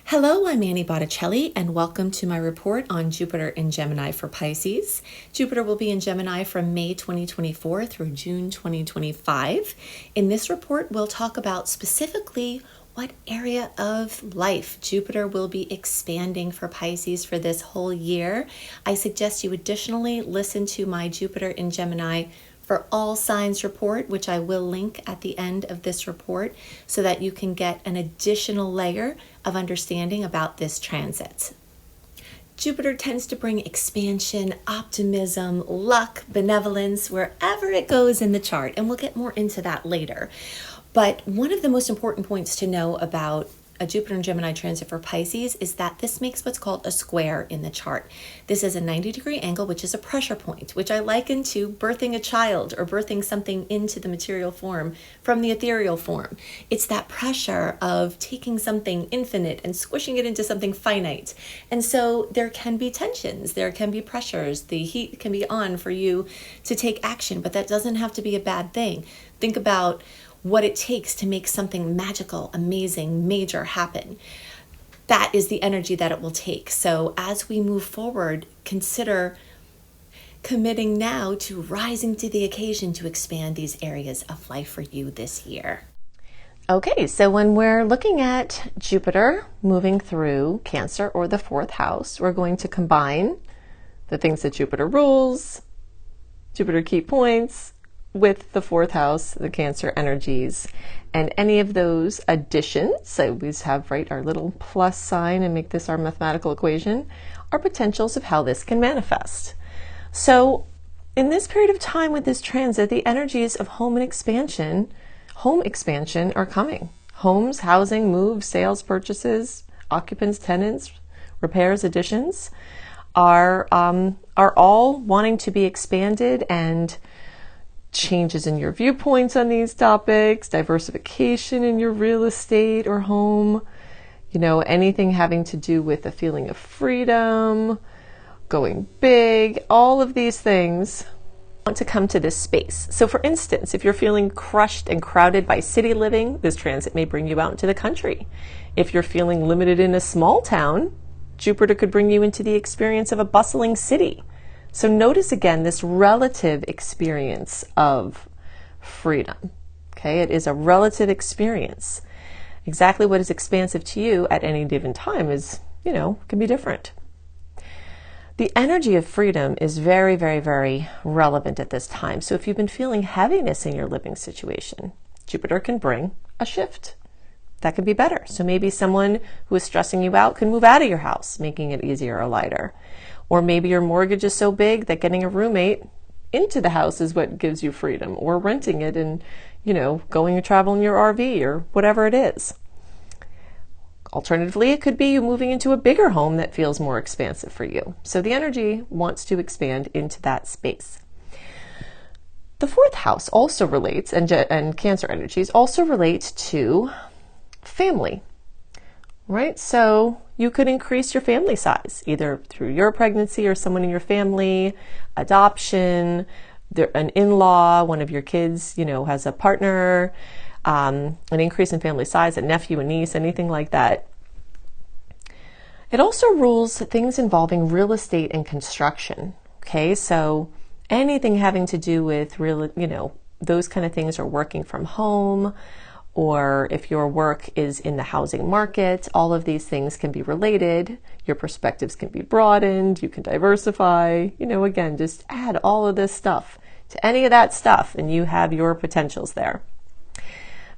Hello, I'm Annie Botticelli, and welcome to my report on Jupiter in Gemini for Pisces. Jupiter will be in Gemini from May 2024 through June 2025. In this report, we'll talk about specifically what area of life Jupiter will be expanding for Pisces for this whole year. I suggest you additionally listen to my Jupiter in Gemini for all signs report, which I will link at the end of this report so that you can get an additional layer of understanding about this transit. Jupiter tends to bring expansion, optimism, luck, benevolence, wherever it goes in the chart, and we'll get more into that later. But one of the most important points to know about a Jupiter and Gemini transit for Pisces is that this makes what's called a square in the chart. This is a 90-degree angle, which is a pressure point, which I liken to birthing a child or birthing something into the material form from the ethereal form. It's that pressure of taking something infinite and squishing it into something finite. And so there can be tensions, there can be pressures, the heat can be on for you to take action, but that doesn't have to be a bad thing. Think about what it takes to make something magical, amazing, major happen. That is the energy that it will take. So as we move forward, consider committing now to rising to the occasion to expand these areas of life for you this year. Okay, so when we're looking at Jupiter moving through Cancer or the fourth house, we're going to combine the things that Jupiter rules, Jupiter key points, with the fourth house, the Cancer energies, and any of those additions, I always have our little plus sign and make this our mathematical equation, are potentials of how this can manifest. So in this period of time with this transit, the energies of home expansion are coming. Homes, housing, moves, sales, purchases, occupants, tenants, repairs, additions are all wanting to be expanded, and changes in your viewpoints on these topics, diversification in your real estate or home, anything having to do with a feeling of freedom, going big, all of these things want to come to this space. So for instance, if you're feeling crushed and crowded by city living, this transit may bring you out into the country. If you're feeling limited in a small town, Jupiter could bring you into the experience of a bustling city. So notice again this relative experience of freedom. Okay, it is a relative experience. Exactly what is expansive to you at any given time is, can be different. The energy of freedom is very, very, very relevant at this time. So if you've been feeling heaviness in your living situation, Jupiter can bring a shift. That could be better. So maybe someone who is stressing you out can move out of your house, making it easier or lighter. Or maybe your mortgage is so big that getting a roommate into the house is what gives you freedom, or renting it and, going and traveling your RV or whatever it is. Alternatively, it could be you moving into a bigger home that feels more expansive for you. So the energy wants to expand into that space. The fourth house also relates, and Cancer energies also relate to family, right? So you could increase your family size, either through your pregnancy or someone in your family, adoption, an in-law, one of your kids, has a partner, an increase in family size, a nephew, a niece, anything like that. It also rules things involving real estate and construction. Okay, so anything having to do with those kind of things, or working from home, or if your work is in the housing market, all of these things can be related. Your perspectives can be broadened. You can diversify. Again, just add all of this stuff to any of that stuff, and you have your potentials there.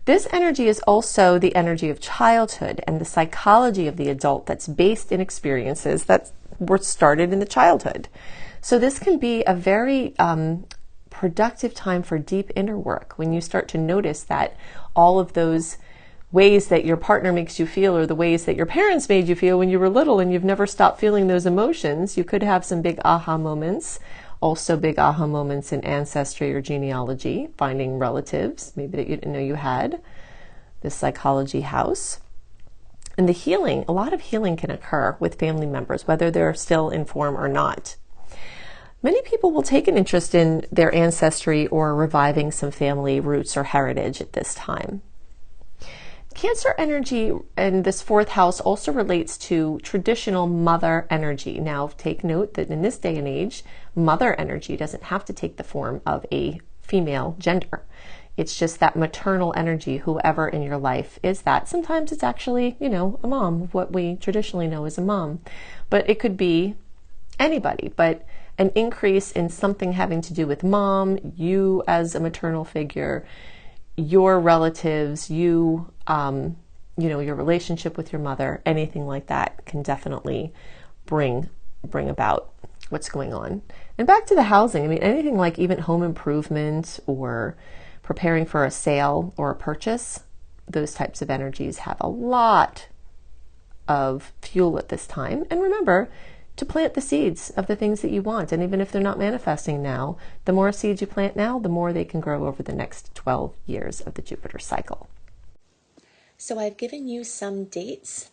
This energy is also the energy of childhood and the psychology of the adult that's based in experiences that were started in the childhood. So this can be a very productive time for deep inner work when you start to notice that all of those ways that your partner makes you feel, or the ways that your parents made you feel when you were little and you've never stopped feeling those emotions, you could have some big aha moments. Also big aha moments in ancestry or genealogy, finding relatives maybe that you didn't know you had, this psychology house. And the healing, a lot of healing can occur with family members, whether they're still in form or not. Many people will take an interest in their ancestry or reviving some family roots or heritage at this time. Cancer energy in this fourth house also relates to traditional mother energy. Now, take note that in this day and age, mother energy doesn't have to take the form of a female gender. It's just that maternal energy, whoever in your life is that. Sometimes it's actually, a mom, what we traditionally know as a mom. But it could be anybody. But an increase in something having to do with mom, you as a maternal figure, your relatives, your relationship with your mother, anything like that can definitely bring about what's going on. And back to the housing, anything like even home improvement or preparing for a sale or a purchase, those types of energies have a lot of fuel at this time. And remember to plant the seeds of the things that you want. And even if they're not manifesting now, the more seeds you plant now, the more they can grow over the next 12 years of the Jupiter cycle. So I've given you some dates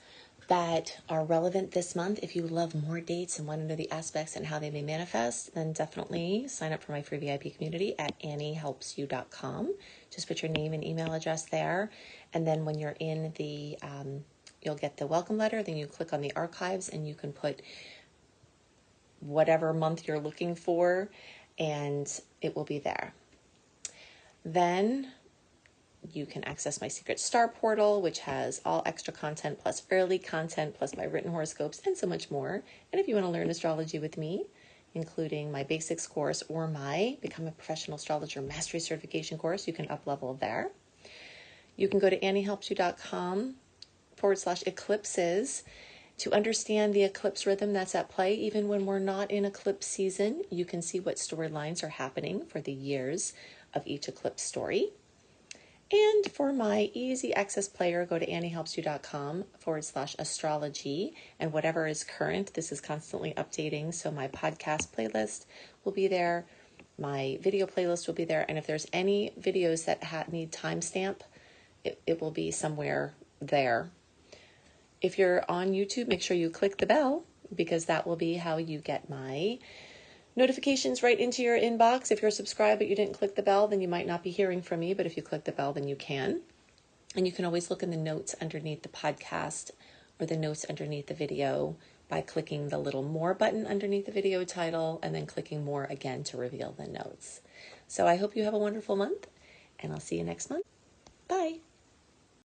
that are relevant this month. If you love more dates and want to know the aspects and how they may manifest, then definitely sign up for my free VIP community at anniehelpsyou.com. Just put your name and email address there. And then when you're in the, you'll get the welcome letter. Then you click on the archives and you can put whatever month you're looking for and it will be there. Then you can access my secret star portal, which has all extra content plus early content plus my written horoscopes and so much more. And if you want to learn astrology with me, including my basics course or my Become a Professional Astrologer Mastery Certification course, you can up level there. You can go to anniehelpsyou.com/eclipses to understand the eclipse rhythm that's at play. Even when we're not in eclipse season, you can see what storylines are happening for the years of each eclipse story. And for my easy access player, go to anniehelpsyou.com/astrology, and whatever is current, this is constantly updating. So my podcast playlist will be there. My video playlist will be there. And if there's any videos that need timestamp, it will be somewhere there. If you're on YouTube, make sure you click the bell because that will be how you get my notifications right into your inbox. If you're subscribed but you didn't click the bell, then you might not be hearing from me. But if you click the bell, then you can. And you can always look in the notes underneath the podcast or the notes underneath the video by clicking the little more button underneath the video title and then clicking more again to reveal the notes. So I hope you have a wonderful month and I'll see you next month. Bye.